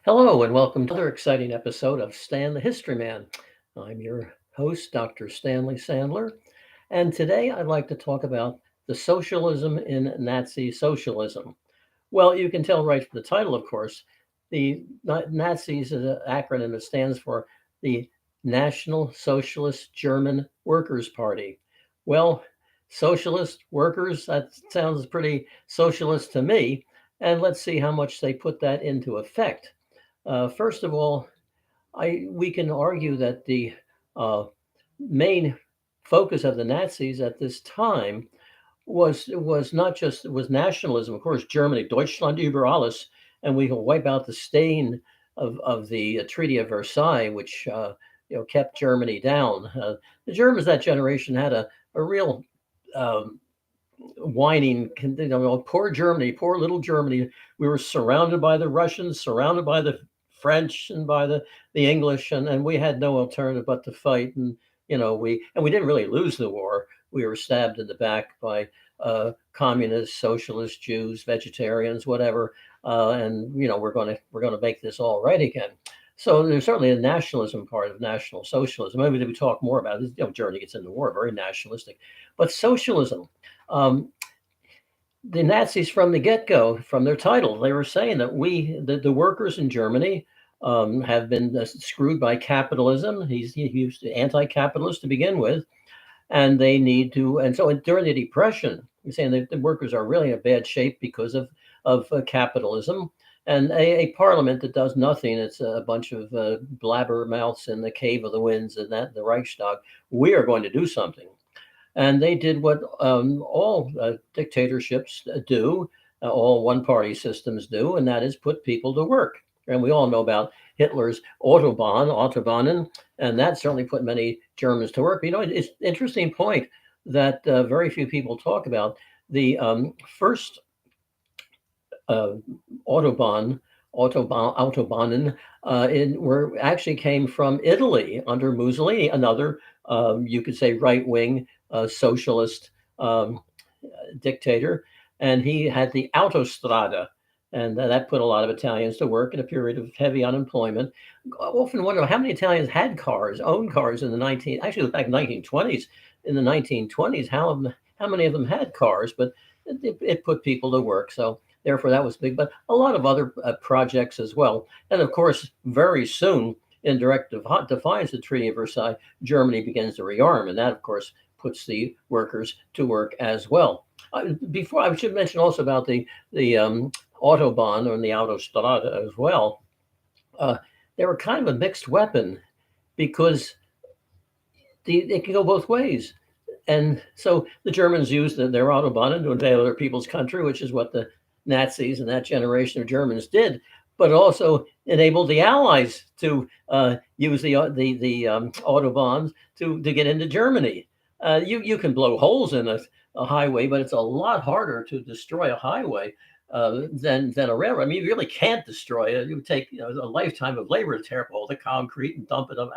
Hello, and welcome to another exciting episode of Stan the History Man. I'm your host, Dr. Stanley Sandler, and today I'd like to talk about the socialism in Nazi socialism. Well, you can tell right from the title, of course, the Nazis is an acronym that stands for the National Socialist German Workers' Party. Well, socialist workers, that sounds pretty socialist to me, and let's see how much they put that into effect. First of all, we can argue that the uh, main focus of the Nazis at this time was not just was nationalism. Of course, Germany, Deutschland über alles, and we will wipe out the stain of the Treaty of Versailles, which kept Germany down. The Germans that generation had a real um, whining, poor Germany, poor little Germany. We were surrounded by the Russians, surrounded by the French and by the English, and we had no alternative but to fight. And we didn't really lose the war. We were stabbed in the back by communists, socialists, Jews, vegetarians, whatever. And we're going to make this all right again. So there's certainly a nationalism part of National Socialism. Maybe we talk more about this. Germany gets in the war, very nationalistic, but socialism. Um, the Nazis from the get-go, from their title, they were saying that the workers in Germany, have been screwed by capitalism. He used anti-capitalist to begin with, and they need to. And so during the Depression, he's saying that the workers are really in bad shape because of capitalism and a parliament that does nothing. It's a bunch of blabbermouths in the cave of the winds and that the Reichstag. We are going to do something. And they did what all dictatorships do, all one party systems do, and that is put people to work. And we all know about Hitler's Autobahnen, and that certainly put many Germans to work. It's an interesting point that very few people talk about. The first uh, Autobahn, Autobahnen, were actually came from Italy under Mussolini, another you could say right wing socialist dictator, and he had the Autostrada, and that put a lot of Italians to work in a period of heavy unemployment. I often wonder how many Italians had cars, owned cars in the actually back 1920s. In the 1920s, how many of them had cars? But it put people to work. So therefore, that was big. But a lot of other projects as well. And of course, very soon, in direct defiance of the Treaty of Versailles, Germany begins to rearm, and that, of course, puts the workers to work as well. Before I should mention also about the Autobahn or the Autostrada as well. Uh, they were kind of a mixed weapon because it can go both ways. And so the Germans used their Autobahn to invade other people's country, which is what the Nazis and that generation of Germans did, but also enabled the Allies to use the Autobahns to get into Germany. You can blow holes in a highway, but it's a lot harder to destroy a highway than a railroad. I mean, you really can't destroy it. It would take a lifetime of labor to tear up all the concrete and dump it up.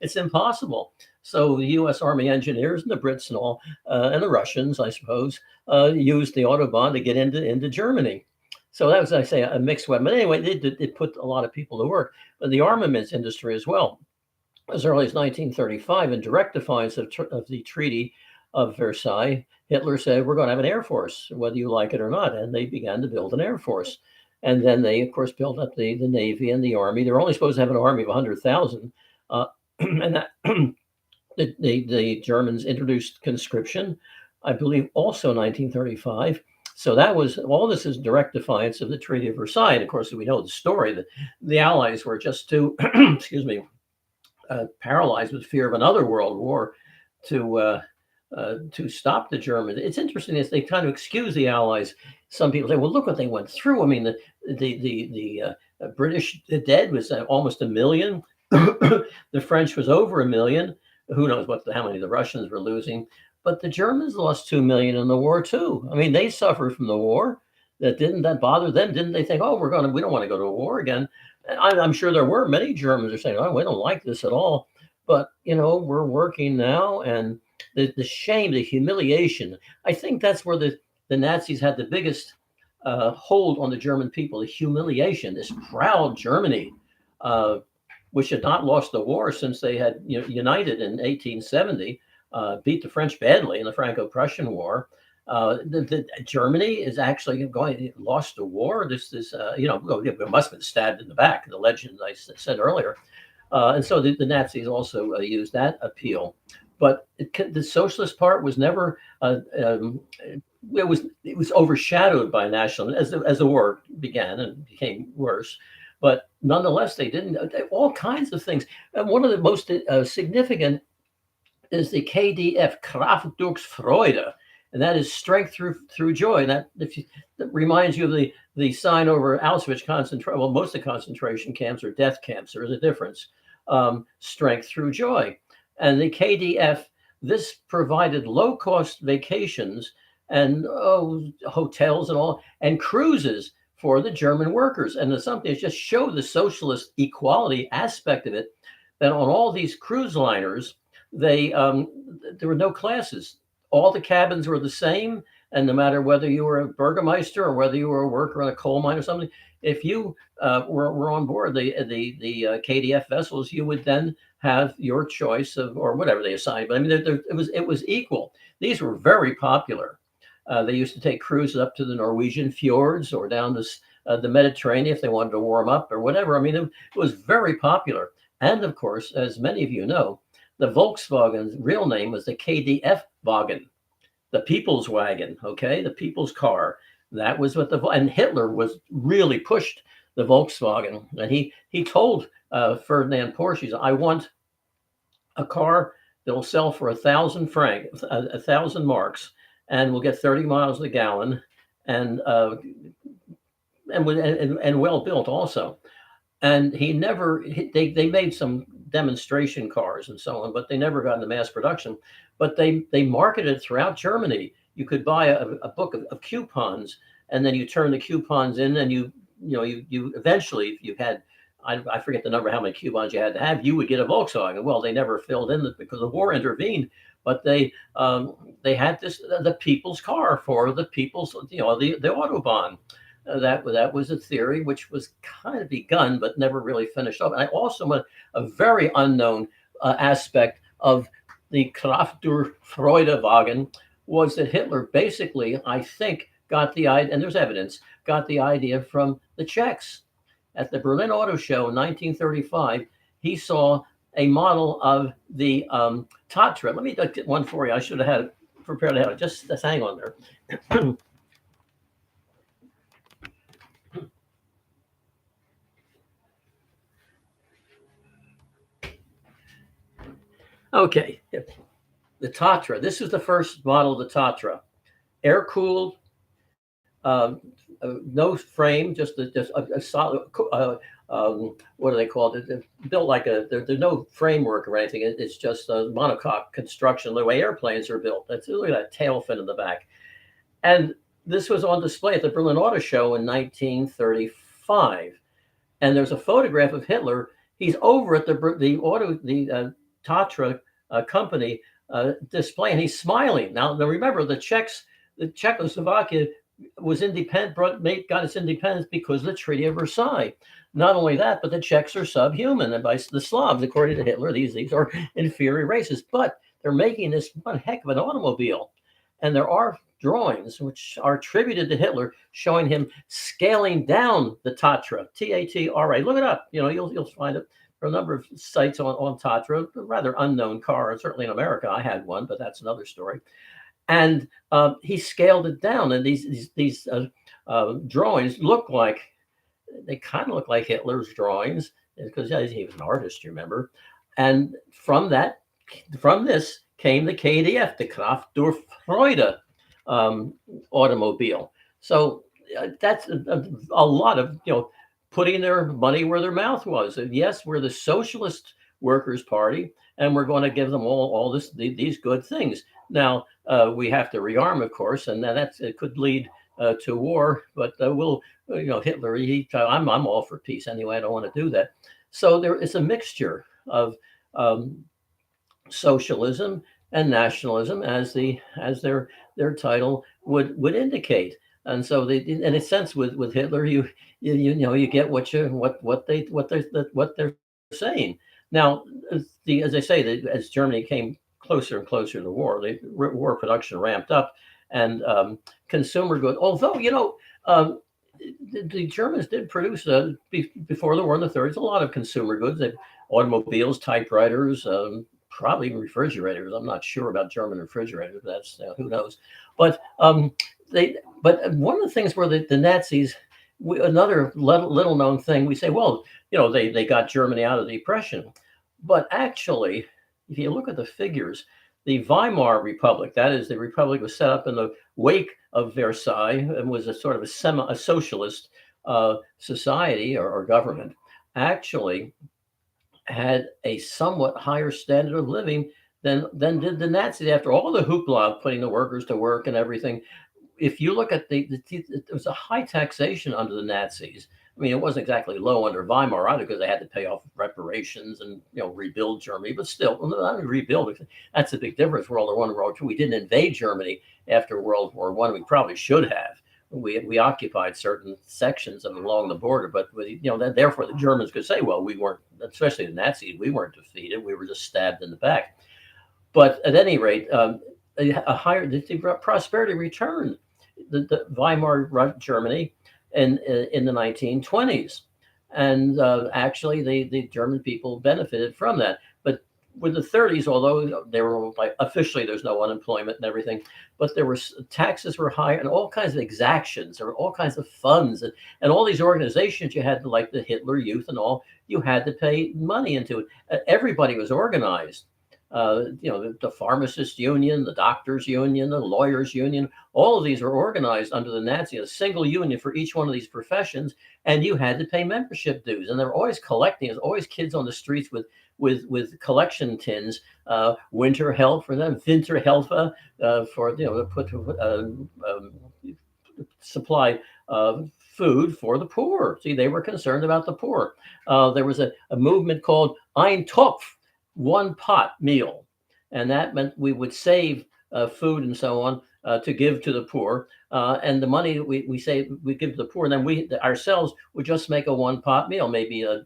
It's impossible. So the U.S. Army engineers and the Brits and all, and the Russians, I suppose, used the Autobahn to get into Germany. So that was, I say, a mixed weapon. But anyway, it put a lot of people to work. But the armaments industry as well, as early as 1935, in direct defiance of the Treaty of Versailles, Hitler said, we're going to have an air force, whether you like it or not. And they began to build an air force. And then they, of course, built up the Navy and the Army. They were only supposed to have an army of 100,000. And that the Germans introduced conscription, I believe, also in 1935. So that was all. This is direct defiance of the Treaty of Versailles. And of course, we know the story that the Allies were just too, paralyzed with fear of another world war to stop the Germans. It's interesting as they kind of excuse the Allies. Some people say, "Well, look what they went through." I mean, the British dead was almost 1 million. The French was over 1 million. Who knows how many the Russians were losing? But the Germans lost 2 million in the war too. I mean, they suffered from the war. That bother them? Didn't they think, oh, we don't want to go to war again? And I'm sure there were many Germans are saying, oh, we don't like this at all. But we're working now, and the shame, the humiliation. I think that's where the Nazis had the biggest hold on the German people, the humiliation, this proud Germany, uh, which had not lost the war since they had united in 1870, beat the French badly in the Franco-Prussian War. Germany is actually going lost the war. This it must have been stabbed in the back. The legend I said earlier, and so the Nazis also used that appeal. But the socialist part was never. It was overshadowed by national as the war began and became worse. But nonetheless, they didn't all kinds of things. And one of the most significant is the KDF, Kraft durch Freude, and that is strength through joy. And that reminds you of the sign over Auschwitz concentration. Well, most of the concentration camps are death camps. There is a difference. Strength through joy, and the KDF. This provided low-cost vacations and hotels and all, and cruises for the German workers. And there's something that just showed the socialist equality aspect of it. That on all these cruise liners, there were no classes. All the cabins were the same, and no matter whether you were a burgomaster or whether you were a worker on a coal mine or something, if you were on board the KDF vessels, you would then have your choice of or whatever they assigned. But I mean, it was equal. These were very popular. They used to take cruises up to the Norwegian fjords or down the Mediterranean if they wanted to warm up or whatever. I mean, it was very popular. And of course, as many of you know, the Volkswagen's real name was the KDF wagon, the people's wagon, okay, the people's car. That was what and Hitler was really pushed the Volkswagen. And he told Ferdinand Porsche, he said, I want a car that will sell for 1,000 francs, 1,000 marks, and will get 30 miles a gallon, and well built also. And they made some demonstration cars and so on, but they never got into mass production. But they marketed throughout Germany. You could buy a book of coupons, and then you turn the coupons in, and you eventually, if you had, I forget the number, how many coupons you had to have, you would get a Volkswagen. Well, they never filled in because the war intervened, but they had the people's car for the people's, the Autobahn. That was a theory which was kind of begun but never really finished up. And I also went a very unknown aspect of the Kraft durch Freude wagon was that Hitler basically, I think, got the idea, and there's evidence, got the idea from the Czechs. At the Berlin Auto Show in 1935, he saw a model of the Tatra. Let me get one for you. I should have had it prepared ahead. Just hang on there. Okay, the Tatra. This is the first model of the Tatra, air-cooled, no frame, just a solid. What are they called? They're built like there's no framework or anything. It's just a monocoque construction, the way airplanes are built. Look at that tail fin in the back. And this was on display at the Berlin Auto Show in 1935. And there's a photograph of Hitler. He's over at the Tatra company display, and he's smiling. Now remember, the Czechoslovakia was independent, got its independence because of the Treaty of Versailles. Not only that, but the Czechs are subhuman, and by the Slavs, according to Hitler, these are inferior races. But they're making this one heck of an automobile, and there are drawings which are attributed to Hitler showing him scaling down the Tatra, Tatra. Look it up. You'll find it. There are a number of sites on Tatra, a rather unknown car, and certainly in America I had one, but that's another story. And he scaled it down, and these drawings kind of look like Hitler's drawings because he was an artist, you remember. And from this came the KDF, the Kraft durch Freude automobile. So that's a lot of putting their money where their mouth was. And yes, we're the Socialist Workers' Party, and we're going to give them all these good things. Now we have to rearm, of course, and it could lead to war. But Hitler, I'm all for peace anyway. I don't want to do that. So there is a mixture of socialism and nationalism, as their title would indicate. And so they, in a sense, with Hitler, you know, you get what they're saying. Now, as I say, as Germany came closer and closer to the war, war production ramped up, and consumer goods. Although, you know, the Germans did produce before the war in the 30s a lot of consumer goods, automobiles, typewriters, probably refrigerators. I'm not sure about German refrigerators. That's who knows. But they. But one of the things where the Nazis, another little known thing, we say, well, you know, they got Germany out of the depression, but actually, if you look at the figures, the Weimar Republic, that is, the republic was set up in the wake of Versailles and was a sort of a socialist society or government, actually had a somewhat higher standard of living than did the Nazis. After all the hoopla of putting the workers to work and everything, if you look at it was a high taxation under the Nazis. I mean, it wasn't exactly low under Weimar either because they had to pay off reparations and rebuild Germany. But still, well, not rebuild. That's a big difference. World War One, World War Two. We didn't invade Germany after World War One. We probably should have. We occupied certain sections of along the border, but therefore the Germans could say, well, we weren't, especially the Nazis, we weren't defeated. We were just stabbed in the back. But at any rate, a higher the prosperity returned the Weimar Germany in the 1920s, and actually the German people benefited from that. But with the 30s, although they were like officially there's no unemployment and everything, but there were taxes were higher and all kinds of exactions. There were all kinds of funds and all these organizations you had, like the Hitler Youth and all. You had to pay money into it. Everybody was organized. The pharmacist union, the doctors union, the lawyers union, all of these were organized under the Nazi, a single union for each one of these professions, and you had to pay membership dues. And they were always collecting. There's always kids on the streets with collection tins, winter help for them, winter Hilfe for to put supply food for the poor. See, they were concerned about the poor. There was a movement called Ein Topf, one pot meal, and that meant we would save food and so on to give to the poor, and the money we save we give to the poor, and then we ourselves would just make a one pot meal, maybe a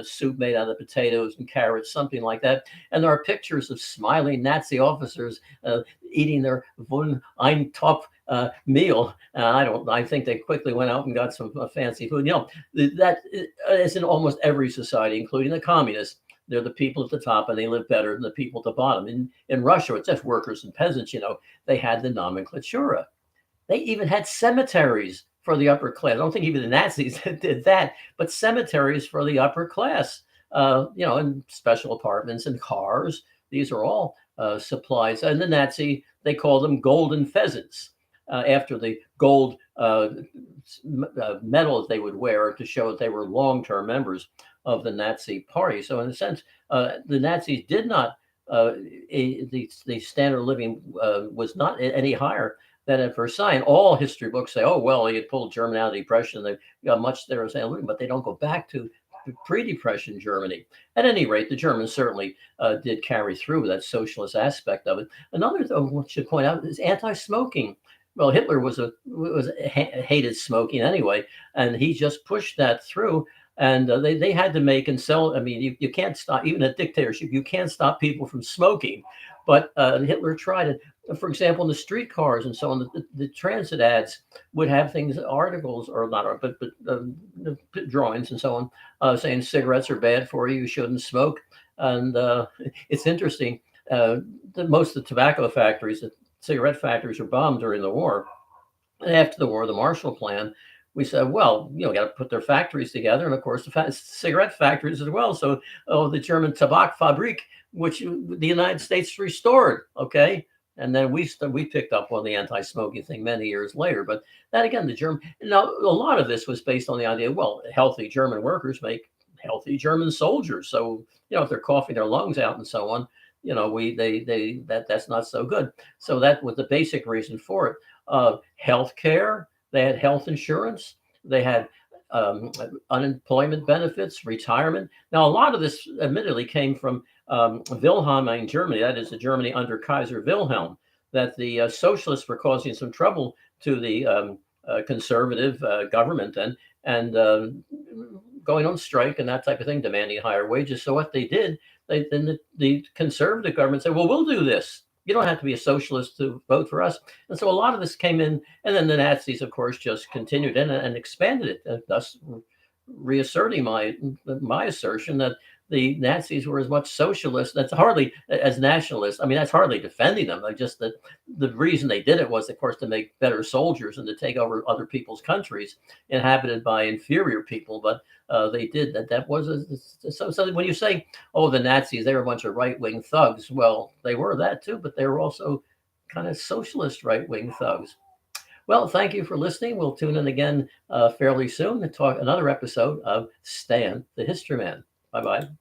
soup made out of potatoes and carrots, something like that. And there are pictures of smiling Nazi officers eating their one Eintopf meal. I think they quickly went out and got some fancy food. That is in almost every society, including the communists. They're the people at the top, and they live better than the people at the bottom. In Russia, it's just workers and peasants. They had the nomenclatura. They even had cemeteries for the upper class. I don't think even the Nazis did that, but cemeteries for the upper class. And special apartments and cars. These are all supplies. And the Nazi, they call them golden pheasants after the gold medals they would wear to show that they were long-term members of the Nazi party. So in a sense, the Nazis did not, the standard of living was not any higher than at Versailles. And all history books say, oh, well, he had pulled Germany out of the Depression. They got much there, but they don't go back to pre-Depression Germany. At any rate, the Germans certainly did carry through that socialist aspect of it. Another thing I should point out is anti-smoking. Well, Hitler hated smoking anyway, and he just pushed that through. And they had to make and sell. I mean, you can't stop, even a dictatorship, you can't stop people from smoking. But Hitler tried it. For example, in the streetcars and so on, the transit ads would have things, articles, or not, but drawings and so on, saying cigarettes are bad for you, you shouldn't smoke. And it's interesting. Most of the tobacco factories, the cigarette factories were bombed during the war. And after the war, the Marshall Plan, we said, well, got to put their factories together, and of course the cigarette factories as well. So, the German Tabakfabrik, which the United States restored, okay, and then we picked up on the anti-smoking thing many years later. But that again, now a lot of this was based on the idea, well, healthy German workers make healthy German soldiers. So if they're coughing their lungs out and so on, that's not so good. So that was the basic reason for it. Health care. They had health insurance. They had unemployment benefits, retirement. Now, a lot of this admittedly came from Wilhelmine Germany. That is the Germany under Kaiser Wilhelm, that the socialists were causing some trouble to the conservative government and going on strike and that type of thing, demanding higher wages. So what they did, then the conservative government said, "Well, we'll do this. You don't have to be a socialist to vote for us." And so a lot of this came in, and then the Nazis, of course, just continued in and expanded it, thus reasserting my assertion that the Nazis were as much socialist. That's hardly as nationalists. I mean, that's hardly defending them. Like just that the reason they did it was, of course, to make better soldiers and to take over other people's countries inhabited by inferior people. But they did that. That was so. When you say, "Oh, the Nazis, they were a bunch of right wing thugs," well, they were that too, but they were also kind of socialist right wing thugs. Well, thank you for listening. We'll tune in again fairly soon to talk another episode of Stan the History Man. Bye bye.